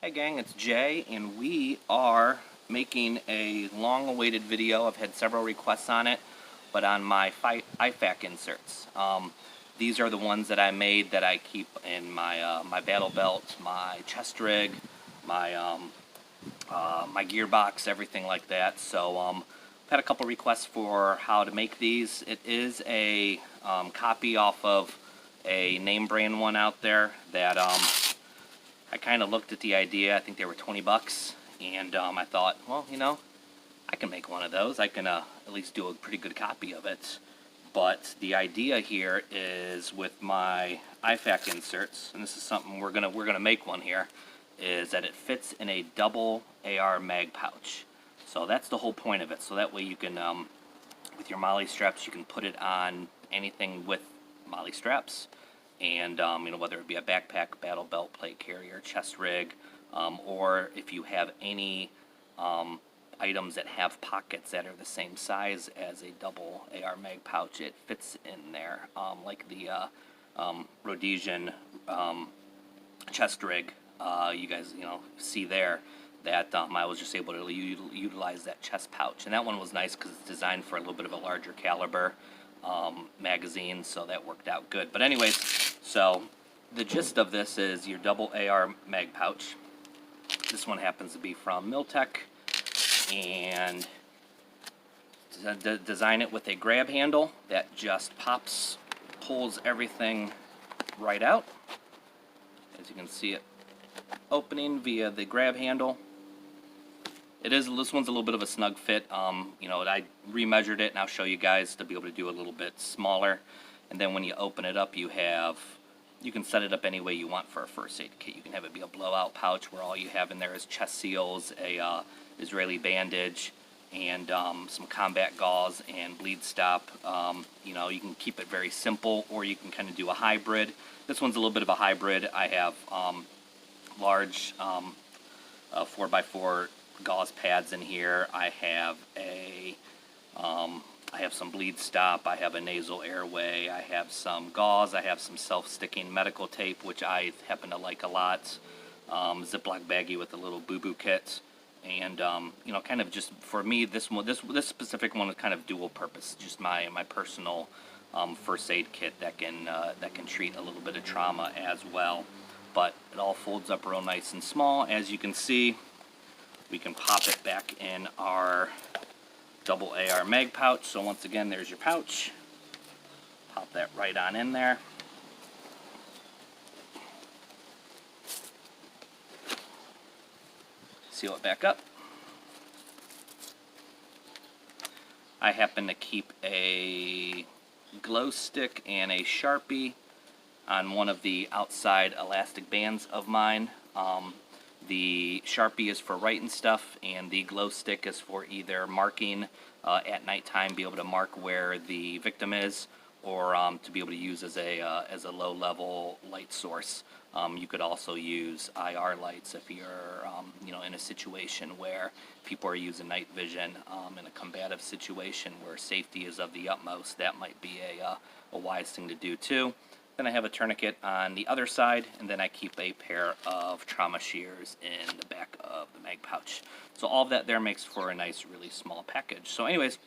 Hey gang, it's Jay, and we are making a long-awaited video. I've had several requests on it, but on my IFAK inserts. These are the ones that I made that I keep in my my battle belt, my chest rig, my my gearbox, everything like that. So I've had a couple requests for how to make these. It is a copy off of a name brand one out there that I kind of looked at the idea. I think they were 20 bucks, and I thought, well, you know, I can make one of those. I can at least do a pretty good copy of it. But the idea here is with my IFAK inserts, and this is something we're gonna make one here, is that it fits in a double AR mag pouch. So that's the whole point of it. So that way you can, with your MOLLE straps, you can put it on anything with MOLLE straps. And you know, whether it be a backpack, battle belt, plate carrier, chest rig, or if you have any items that have pockets that are the same size as a double AR mag pouch, it fits in there, like the Rhodesian chest rig. You guys, you know, see there that I was just able to utilize that chest pouch, and that one was nice because it's designed for a little bit of a larger caliber magazine, so that worked out good. But anyways, so the gist of this is your double AR mag pouch. This one happens to be from Miltech, and design it with a grab handle that just pulls everything right out. As you can see it opening via the grab handle. This one's a little bit of a snug fit. You know, I remeasured it, and I'll show you guys to be able to do a little bit smaller. And then when you open it up, you can set it up any way you want for a first aid kit. You can have it be a blowout pouch where all you have in there is chest seals, a Israeli bandage, and some combat gauze and bleed stop. You know, you can keep it very simple, or you can kind of do a hybrid. This one's a little bit of a hybrid. I have large 4x4 gauze pads in here. I have some bleed stop. I have a nasal airway. I have some gauze. I have some self-sticking medical tape, which I happen to like a lot. Ziploc baggie with a little boo-boo kit, and you know, kind of just for me, this specific one is kind of dual purpose. Just my personal first aid kit that can treat a little bit of trauma as well. But it all folds up real nice and small. As you can see, we can pop it back in our double AR mag pouch. So once again, there's your pouch. Pop that right on in there. Seal it back up. I happen to keep a glow stick and a Sharpie on one of the outside elastic bands of mine. The Sharpie is for writing stuff, and the glow stick is for either marking at nighttime, be able to mark where the victim is, or to be able to use as a low-level light source. You could also use IR lights if you're you know, in a situation where people are using night vision in a combative situation where safety is of the utmost. That might be a wise thing to do too. Then I have a tourniquet on the other side, and then I keep a pair of trauma shears in the back of the mag pouch. So all of that there makes for a nice, really small package. So anyways,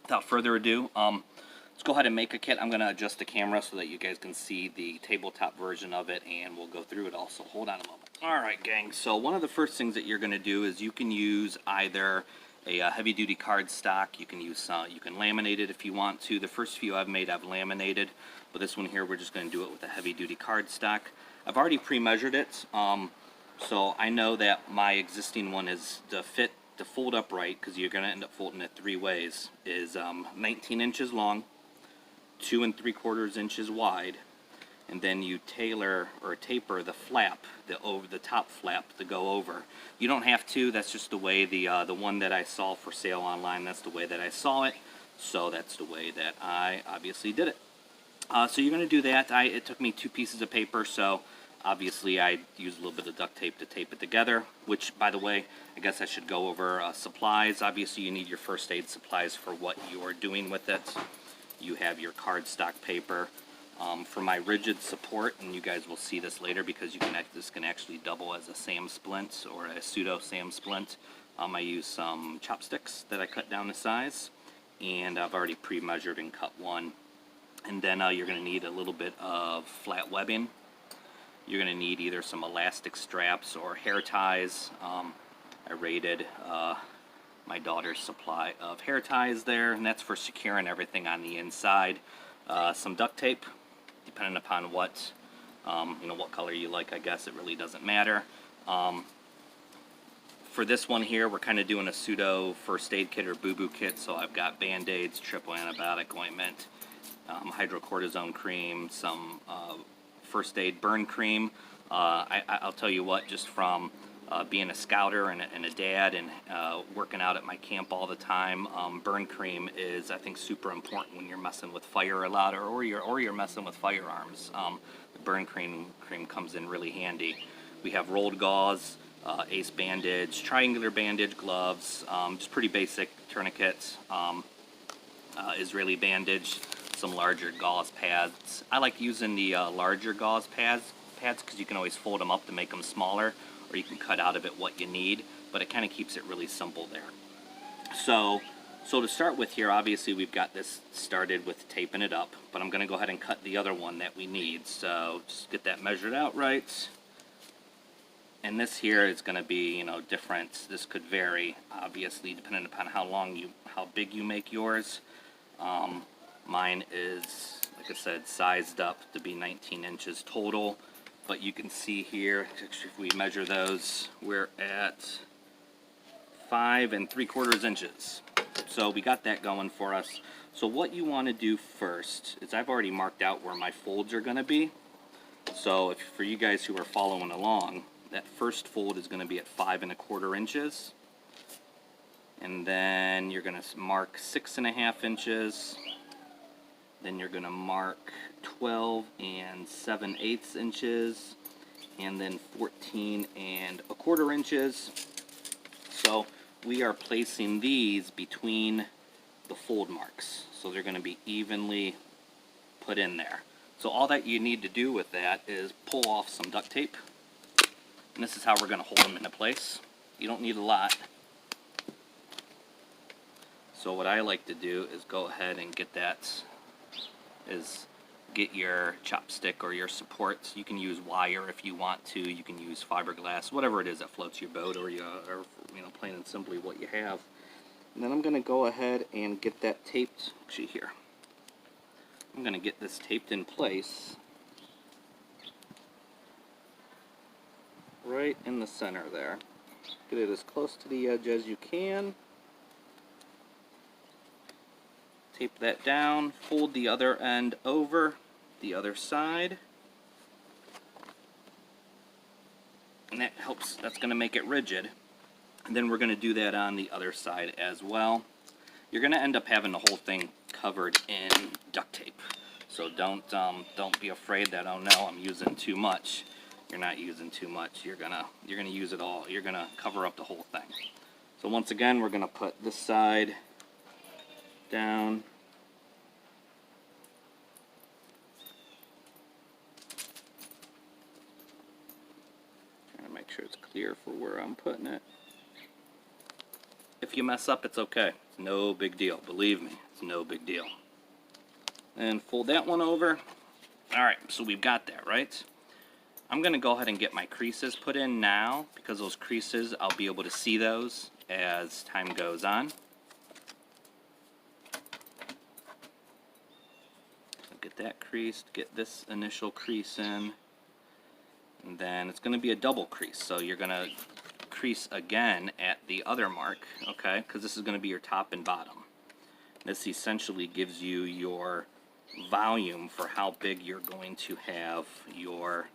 without further ado, let's go ahead and make a kit. I'm going to adjust the camera so that you guys can see the tabletop version of it, and we'll go through it all. So hold on a moment. Alright gang, so one of the first things that you're going to do is you can use either a heavy-duty cardstock. You can laminate it if you want to. The first few I've made, I've laminated, but this one here, we're just going to do it with a heavy-duty cardstock. I've already pre-measured it, so I know that my existing one is to fold up right, because you're going to end up folding it 3 ways, is 19 inches long, 2 3/4 inches wide, and then you tailor or taper the flap, the top flap to go over. You don't have to. That's just the way the one that I saw for sale online. That's the way that I saw it. So that's the way that I obviously did it. So you're going to do that. It took me 2 pieces of paper. So obviously I used a little bit of duct tape to tape it together. Which, by the way, I guess I should go over supplies. Obviously you need your first aid supplies for what you're doing with it. You have your cardstock paper. For my rigid support, and you guys will see this later because this can actually double as a SAM splint or a pseudo SAM splint. I use some chopsticks that I cut down to size, and I've already pre-measured and cut one. And then you're going to need a little bit of flat webbing. You're going to need either some elastic straps or hair ties. I raided my daughter's supply of hair ties there, and that's for securing everything on the inside. Some duct tape, depending upon what what color you like. I guess it really doesn't matter. For this one here, we're kind of doing a pseudo first aid kit or boo-boo kit, so I've got band-aids, triple antibiotic ointment, hydrocortisone cream, some first aid burn cream. I'll tell you what, just from being a scouter and a dad and working out at my camp all the time, burn cream is, I think, super important when you're messing with fire a lot, or you're messing with firearms. The burn cream comes in really handy. We have rolled gauze, ace bandage, triangular bandage, gloves, just pretty basic tourniquets, Israeli bandage, some larger gauze pads. I like using the larger gauze pads because you can always fold them up to make them smaller, or you can cut out of it what you need, but it kind of keeps it really simple there. So to start with here, obviously we've got this started with taping it up, but I'm going to go ahead and cut the other one that we need. So just get that measured out right. And this here is going to be, different. This could vary, obviously, depending upon how big you make yours. Mine is, like I said, sized up to be 19 inches total. But you can see here, if we measure those, we're at 5 3/4 inches. So we got that going for us. So what you want to do first is I've already marked out where my folds are going to be. So for you guys who are following along, that first fold is going to be at 5 1/4 inches. And then you're going to mark 6 1/2 inches. Then you're going to mark 12 7/8 inches, and then 14 1/4 inches. So we are placing these between the fold marks, so they're going to be evenly put in there. So all that you need to do with that is pull off some duct tape, and this is how we're going to hold them into place. You don't need a lot. So what I like to do is go ahead and get your chopstick or your supports. You can use wire if you want to. You can use fiberglass, whatever it is that floats your boat, or plain and simply what you have. And then I'm going to go ahead and get that taped. Actually, here, I'm going to get this taped in place right in the center there. Get it as close to the edge as you can. Tape that down, fold the other end over the other side, and that helps. That's going to make it rigid. And then we're going to do that on the other side as well. You're going to end up having the whole thing covered in duct tape. So don't be afraid that, oh no, I'm using too much. You're not using too much. You're gonna use it all. You're gonna cover up the whole thing. So once again, we're gonna put this side down. Trying to make sure it's clear for where I'm putting it. If you mess up, it's okay. It's no big deal. Believe me, it's no big deal. And fold that one over. Alright, so we've got that, right? I'm going to go ahead and get my creases put in now, because those creases, I'll be able to see those as time goes on. So get that creased, get this initial crease in, and then it's going to be a double crease. So you're going to crease again at the other mark, okay, because this is going to be your top and bottom. This essentially gives you your volume for how big you're going to have your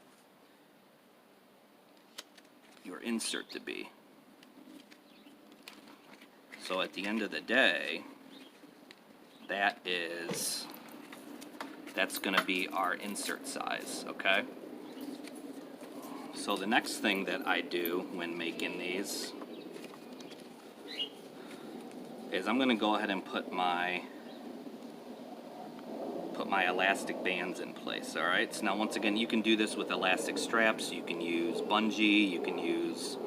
insert to be. So at the end of the day, that's going to be our insert size, okay? So the next thing that I do when making these is I'm going to go ahead and put my put my elastic bands in place. All right, so now once again, you can do this with elastic straps, you can use bungee, you can use,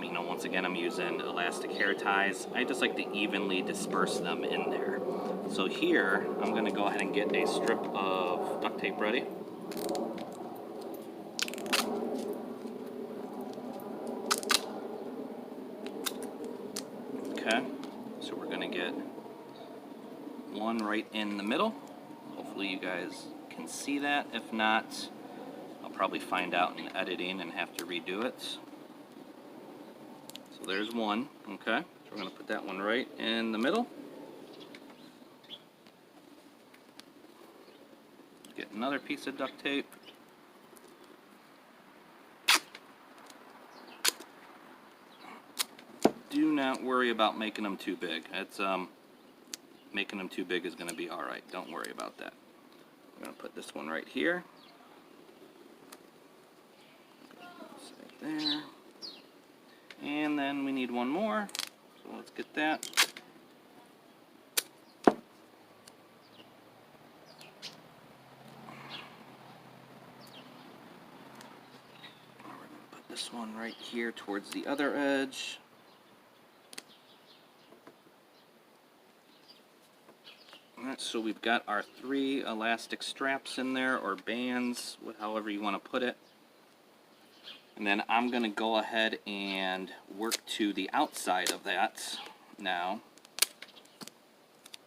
you know, once again, I'm using elastic hair ties. I just like to evenly disperse them in there. So here, I'm gonna go ahead and get a strip of duct tape ready. Okay, so we're gonna get one right in the middle. Hopefully you guys can see that. If not, I'll probably find out in editing and have to redo it. So there's one, okay? So we're gonna put that one right in the middle. Get another piece of duct tape. Do not worry about making them too big. It's making them too big is going to be all right. Don't worry about that. I'm going to put this one right here. Right there. And then we need one more. So let's get that. We're going to put this one right here towards the other edge. Alright, so we've got our 3 elastic straps in there, or bands, however you want to put it. And then I'm going to go ahead and work to the outside of that now,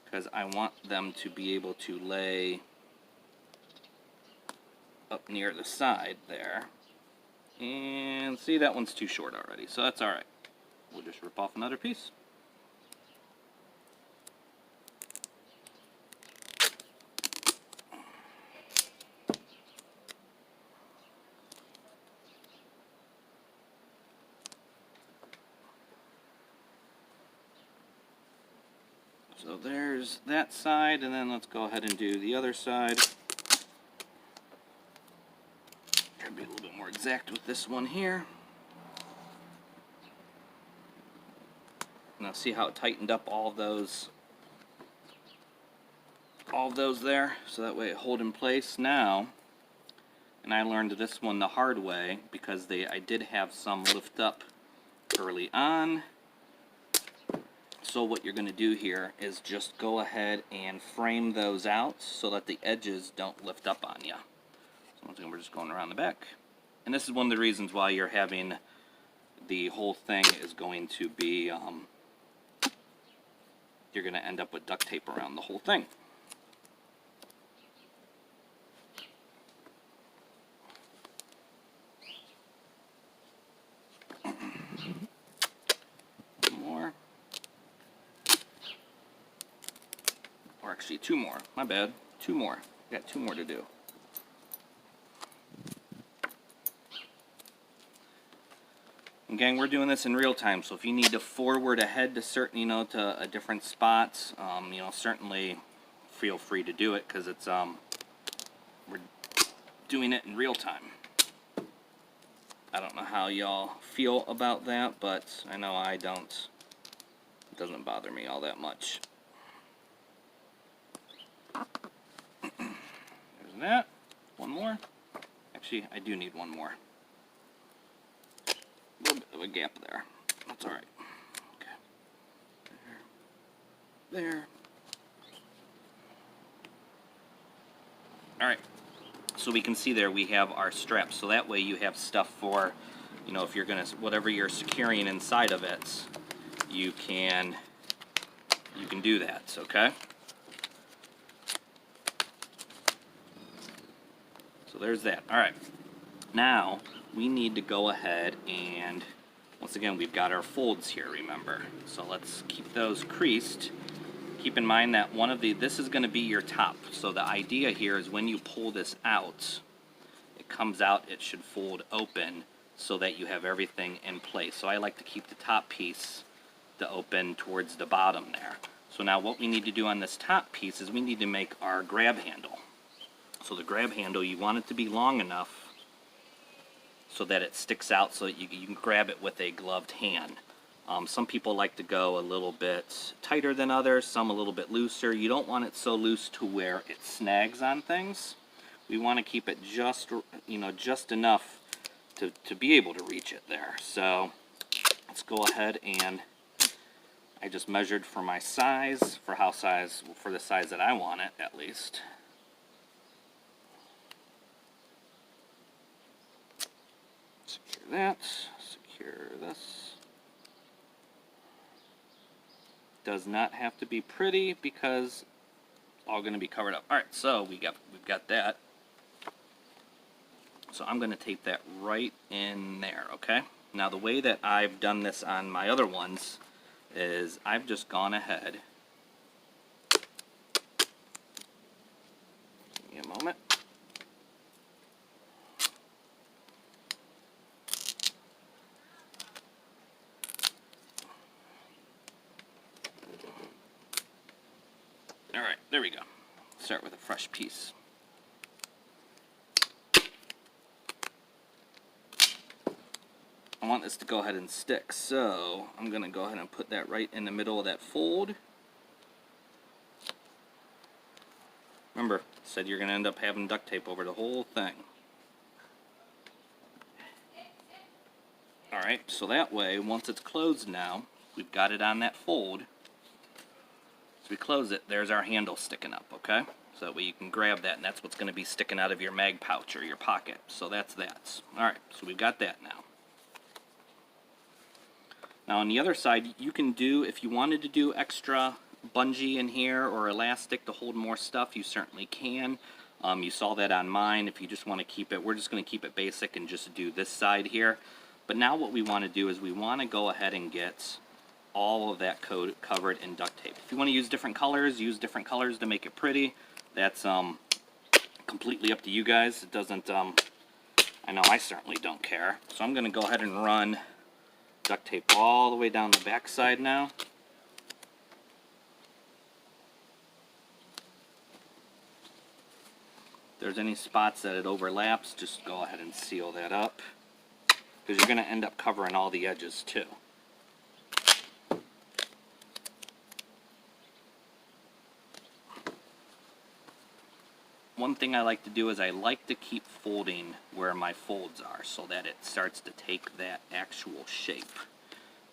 because I want them to be able to lay up near the side there. And see, that one's too short already, so that's alright. We'll just rip off another piece. So there's that side, and then let's go ahead and do the other side. Try to be a little bit more exact with this one here. Now see how it tightened up all those there, so that way it hold in place now. And I learned this one the hard way because I did have some lift up early on. So what you're going to do here is just go ahead and frame those out so that the edges don't lift up on you. So once again, we're just going around the back. And this is one of the reasons why you're having the whole thing is going to be, you're going to end up with duct tape around the whole thing. Actually, 2 more. My bad. 2 more. Got 2 more to do. And gang, we're doing this in real time, so if you need to forward ahead to certain, to a different spot, certainly feel free to do it, because it's we're doing it in real time. I don't know how y'all feel about that, but I know I don't. It doesn't bother me all that much. There's that. One more. Actually, I do need one more. A little bit of a gap there. That's alright. Okay. There. Alright. So we can see there we have our straps. So that way you have stuff for, if you're going to, whatever you're securing inside of it, you can do that, okay? So there's that. Alright, now we need to go ahead and, once again, we've got our folds here, remember. So let's keep those creased. Keep in mind that this is going to be your top. So the idea here is when you pull this out, it comes out, it should fold open so that you have everything in place. So I like to keep the top piece to open towards the bottom there. So now what we need to do on this top piece is we need to make our grab handle. So the grab handle, you want it to be long enough so that it sticks out so that you can grab it with a gloved hand. Some people like to go a little bit tighter than others, some a little bit looser. You don't want it so loose to where it snags on things. We want to keep it just, just enough to be able to reach it there. So let's go ahead, and I just measured for my size, for the size that I want it at least. Secure that, secure this. Does not have to be pretty because it's all going to be covered up. All right, so we've got that. So I'm going to tape that right in there, okay? Now the way that I've done this on my other ones is I've just gone ahead. Give me a moment. All right, there we go. Start with a fresh piece. I want this to go ahead and stick, so I'm going to go ahead and put that right in the middle of that fold. Remember, I said you're going to end up having duct tape over the whole thing. Alright, so that way, once it's closed now, we've got it on that fold. So we close it, there's our handle sticking up, okay? So that way you can grab that, and that's what's going to be sticking out of your mag pouch or your pocket. So that's that. Alright, so we've got that now. Now on the other side, you can do, if you wanted to do extra bungee in here or elastic to hold more stuff, you certainly can. You saw that on mine. If you just want to keep it, we're just going to keep it basic and just do this side here. But now what we want to do is we want to go ahead and get all of that covered in duct tape. If you want to use different colors to make it pretty. That's completely up to you guys. It doesn't, I know I certainly don't care. So I'm going to go ahead and run duct tape all the way down the back side now. If there's any spots that it overlaps, just go ahead and seal that up, because you're going to end up covering all the edges too. One thing I like to do is I like to keep folding where my folds are so that it starts to take that actual shape.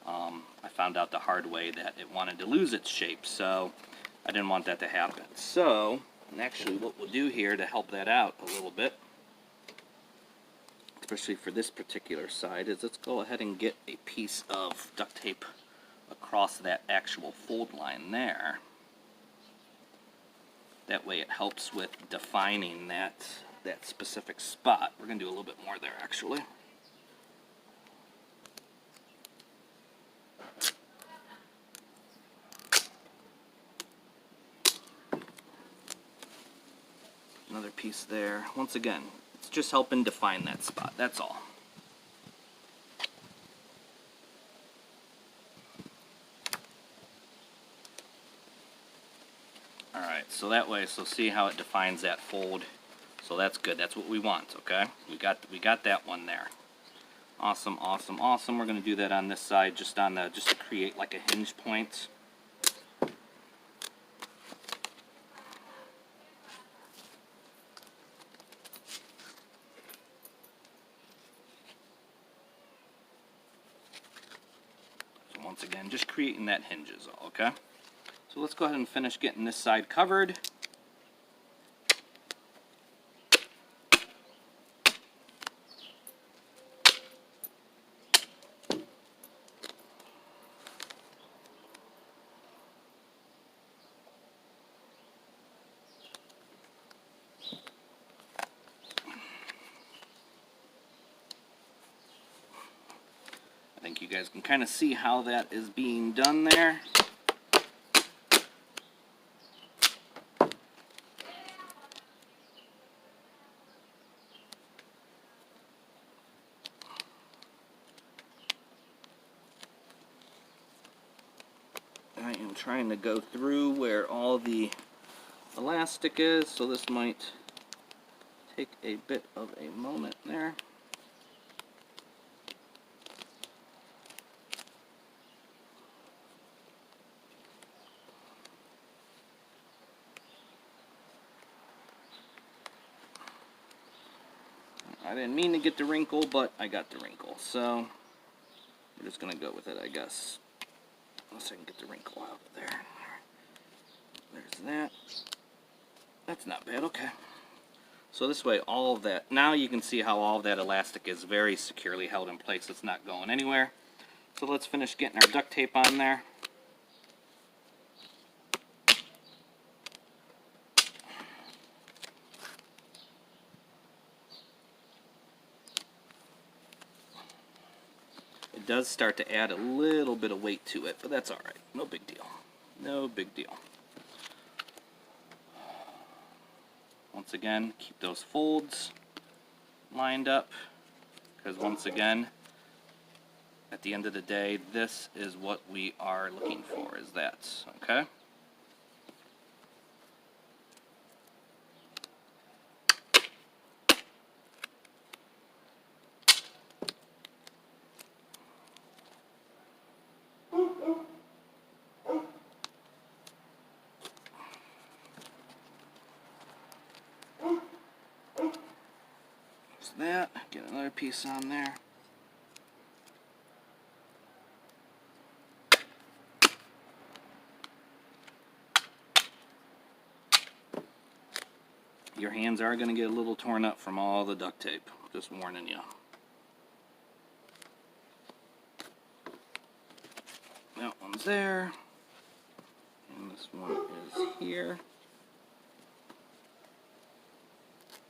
I found out the hard way that it wanted to lose its shape, so I didn't want that to happen. So, and actually what we'll do here to help that out a little bit, especially for this particular side, is let's go ahead and get a piece of duct tape across that actual fold line there. That way it helps with defining that specific spot. We're going to do a little bit more there, actually. Another piece there. Once again, it's just helping define that spot. That's all. Alright, so that way, so see how it defines that fold. So that's good. That's what we want, okay? We got that one there. Awesome, awesome, awesome. We're going to do that on this side, just to create like a hinge point. So once again, just creating that hinge is all, okay? So let's go ahead and finish getting this side covered. I think you guys can kind of see how that is being done there. I am trying to go through where all the elastic is, so this might take a bit of a moment there. didn't mean to get the wrinkle, but I got the wrinkle. So we're just going to go with it, I guess. Unless I can get the wrinkle out of there. There's that. That's not bad, okay. So this way, all of that, now you can see how all of that elastic is very securely held in place. It's not going anywhere. So let's finish getting our duct tape on there. It does start to add a little bit of weight to it, but that's all right. No big deal. No big deal. Once again, keep those folds lined up, because once again, at the end of the day, this is what we are looking for, is that, okay? That, get another piece on there. Your hands are going to get a little torn up from all the duct tape, just warning you. That one's there, and this one is here.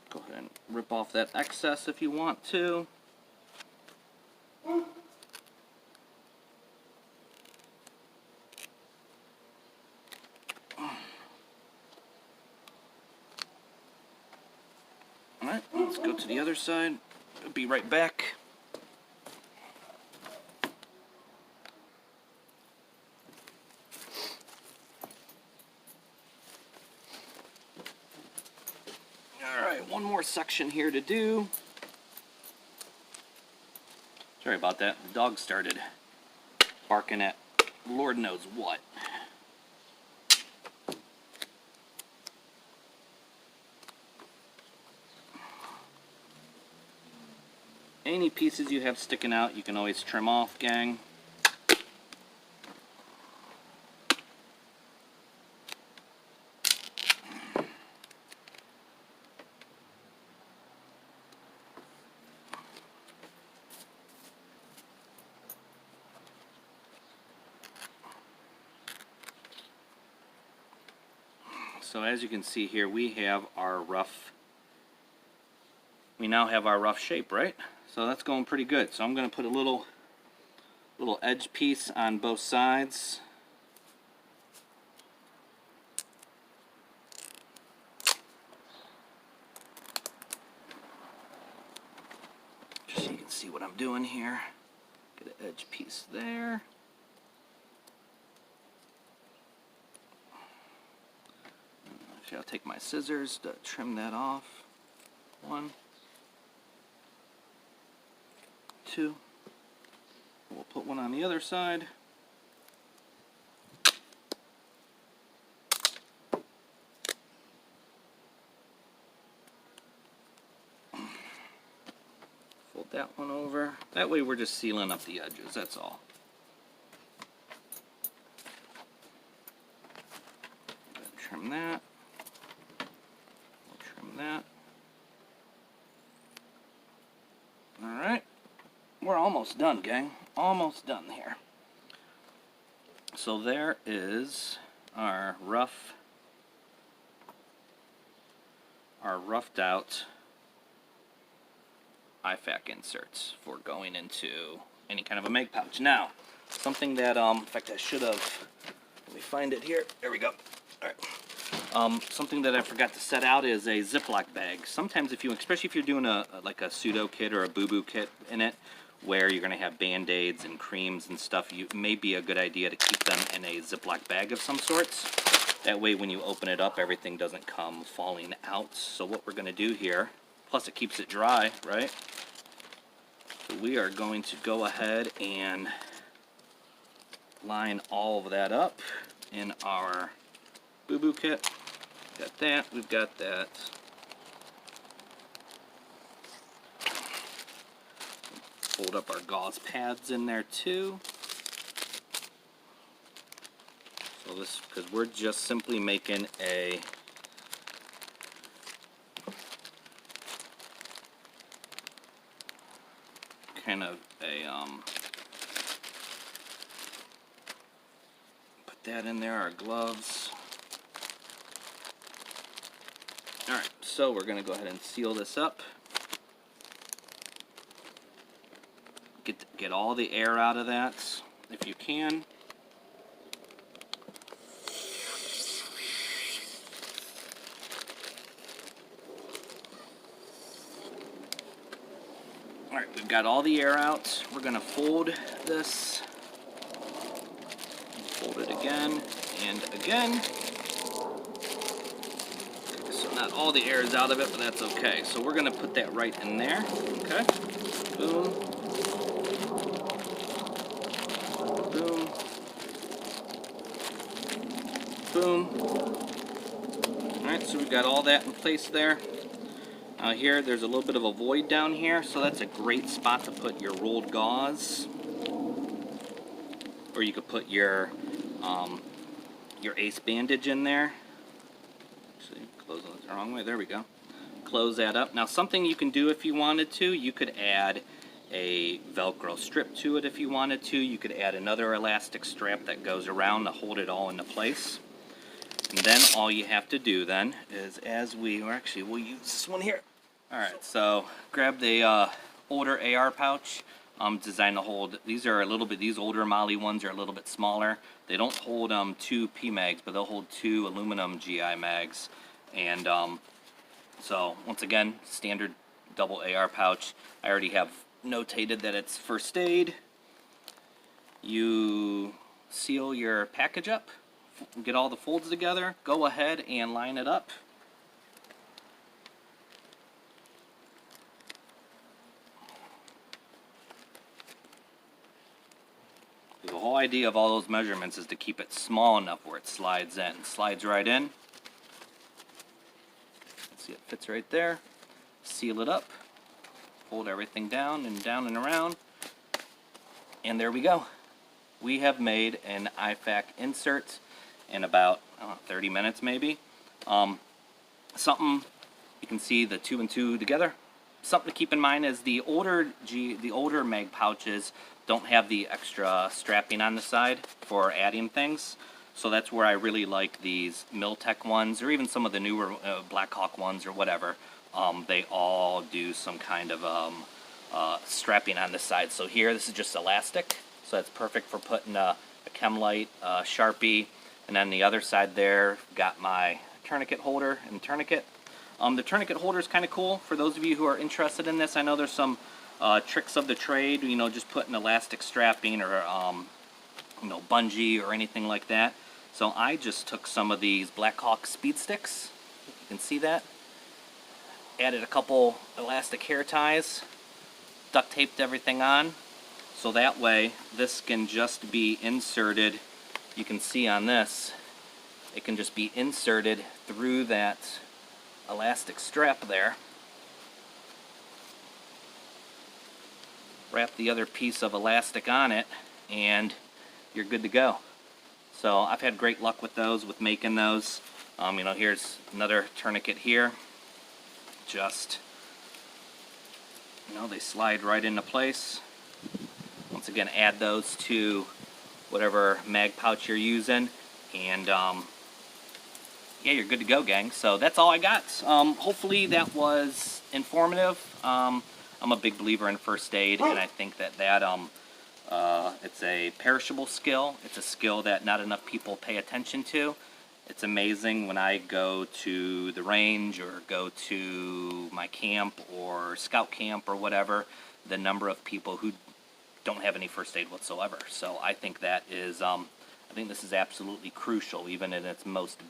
Go ahead and rip off that excess if you want to. Alright, let's go to the other side. I'll be right back. Alright, one more section here to do. Sorry about that. The dog started barking at Lord knows what. Any pieces you have sticking out, you can always trim off, gang. So as you can see here, we now have our rough shape, right? So that's going pretty good. So I'm going to put a little edge piece on both sides. Just so you can see what I'm doing here. Get an edge piece there. Actually, I'll take my scissors to trim that off. 1, 2. We'll put one on the other side. Fold that one over. That way we're just sealing up the edges, that's all. Trim that. We'll trim that. Alright. We're almost done, gang. Almost done here. So there is our roughed out IFAK inserts for going into any kind of a mag pouch. Now, something that, in fact I should have, let me find it here. There we go. Alright. Something that I forgot to set out is a Ziploc bag. Sometimes if you, especially if you're doing like a pseudo kit or a boo-boo kit in it, where you're going to have Band-Aids and creams and stuff, it may be a good idea to keep them in a Ziploc bag of some sorts. That way when you open it up, everything doesn't come falling out. So what we're going to do here, plus it keeps it dry, right? So we are going to go ahead and line all of that up in our boo-boo kit. Got that, we've got that. fold up our gauze pads in there too. So this, because we're just simply making a kind of a put that in there, our gloves. Alright, so we're going to go ahead and seal this up. Get all the air out of that, if you can. Alright, we've got all the air out. We're going to fold this. Fold it again and again. So not all the air is out of it, but that's okay. So we're going to put that right in there. Okay. Boom. Boom. Boom. Alright, so we've got all that in place there. Here, there's a little bit of a void down here, so that's a great spot to put your rolled gauze. Or you could put your ace bandage in there. Actually, close it the wrong way. There we go. Close that up. Now, something you can do if you wanted to, you could add a Velcro strip to it if you wanted to. You could add another elastic strap that goes around to hold it all into place. And then all you have to do then is, we'll use this one here. Alright, so grab the older AR pouch, designed to hold, these older Molly ones are a little bit smaller. They don't hold 2 PMags, but they'll hold 2 aluminum GI mags. And so, once again, standard double AR pouch. I already have notated that it's first aid. You seal your package up, get all the folds together, go ahead and line it up. The whole idea of all those measurements is to keep it small enough where it slides in. Slides right in. See, it fits right there. Seal it up. Fold everything down and around. And there we go. We have made an IFAK insert in about 30 minutes maybe. Something you can see the 2 and 2 together. Something to keep in mind is the older mag pouches don't have the extra strapping on the side for adding things. So that's where I really like these Miltech ones, or even some of the newer Blackhawk ones or whatever. They all do some kind of strapping on the side. So here, this is just elastic, so that's perfect for putting a Chemlite, Sharpie, and then the other side there, got my tourniquet holder and tourniquet. The tourniquet holder is kind of cool for those of you who are interested in this. I know there's some tricks of the trade, just putting elastic strapping or bungee or anything like that. So I just took some of these Blackhawk speed sticks. You can see that. Added a couple elastic hair ties, duct taped everything on, so that way this can just be inserted. You can see on this, it can just be inserted through that elastic strap there. Wrap the other piece of elastic on it, and you're good to go. So I've had great luck with those, with making those. Here's another tourniquet here. Just, they slide right into place. Once again, add those to whatever mag pouch you're using, and yeah, you're good to go, gang. So that's all I got. Hopefully that was informative. I'm a big believer in first aid, and I think that it's a perishable skill. It's a skill that not enough people pay attention to. It's amazing when I go to the range or go to my camp or scout camp or whatever, the number of people who don't have any first aid whatsoever. So I think that is, I think this is absolutely crucial, even in its most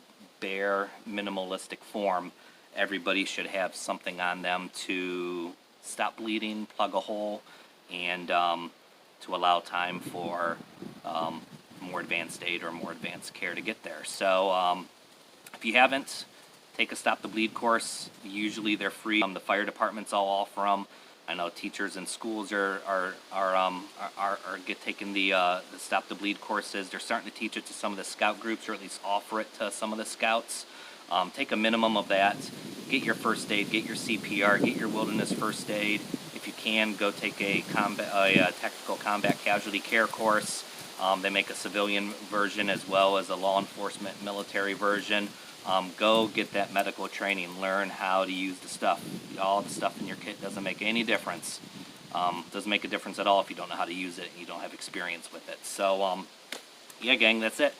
bare, minimalistic form. Everybody should have something on them to stop bleeding, plug a hole, and to allow time for more advanced aid or more advanced care to get there. So if you haven't, take a Stop the Bleed course. Usually they're free. The fire departments all offer them. I know teachers in schools are taking the Stop the Bleed courses. They're starting to teach it to some of the scout groups, or at least offer it to some of the scouts. Take a minimum of that. Get your first aid, get your CPR, get your wilderness first aid. If you can, go take a tactical combat casualty care course. They make a civilian version as well as a law enforcement military version. Go get that medical training. Learn how to use the stuff. All the stuff in your kit doesn't make any difference. Doesn't make a difference at all if you don't know how to use it and you don't have experience with it. So, yeah, gang, that's it.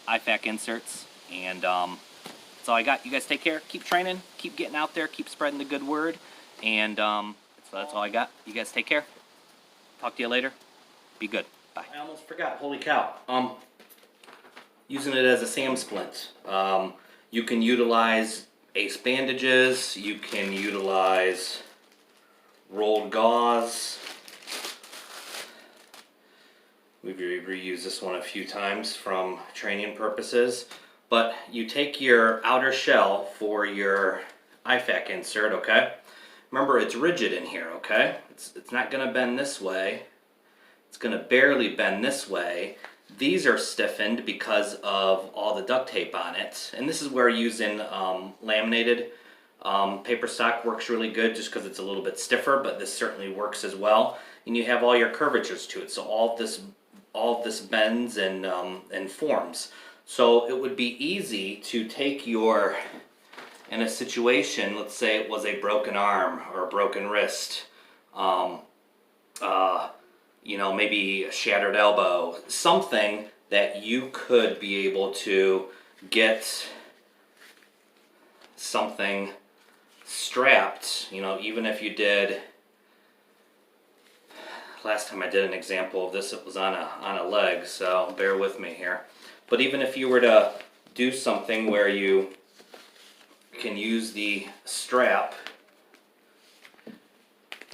IFAK inserts, and that's all I got. You guys take care. Keep training. Keep getting out there. Keep spreading the good word. And so that's all I got. You guys take care. Talk to you later. Be good. Bye. I almost forgot. Holy cow. Using it as a SAM splint. You can utilize ace bandages. You can utilize rolled gauze. We've reused this one a few times from training purposes. But you take your outer shell for your IFAK insert, okay? Remember, it's rigid in here, okay? It's not going to bend this way. It's going to barely bend this way. These are stiffened because of all the duct tape on it. And this is where using laminated paper stock works really good, just because it's a little bit stiffer, but this certainly works as well. And you have all your curvatures to it, so all of this bends and forms. So it would be easy to take your, in a situation, let's say it was a broken arm or a broken wrist, you know, maybe a shattered elbow, something that you could be able to get something strapped, you know, even if you did, last time I did an example of this, it was on a leg, so bear with me here. But even if you were to do something where you can use the strap,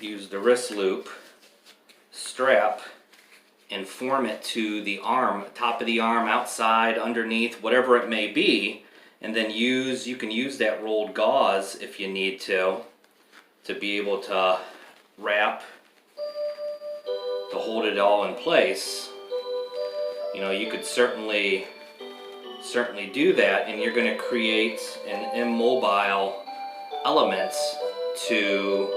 use the wrist loop, strap, and form it to the arm, top of the arm, outside, underneath, whatever it may be, and then you can use that rolled gauze if you need to be able to wrap, to hold it all in place. You know, you could certainly do that, and you're going to create an immobile element to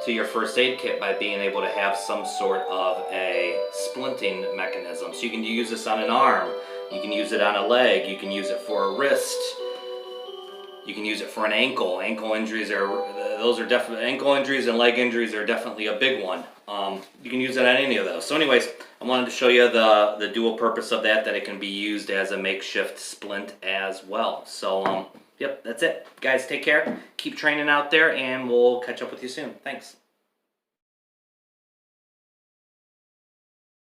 your first aid kit by being able to have some sort of a splinting mechanism. So you can use this on an arm, you can use it on a leg, you can use it for a wrist, you can use it for an ankle. Ankle injuries are definitely, ankle injuries and leg injuries are definitely a big one. You can use it on any of those. So anyways, I wanted to show you the dual purpose of that it can be used as a makeshift splint as well. So yep, that's it. Guys, take care. Keep training out there, and we'll catch up with you soon. Thanks.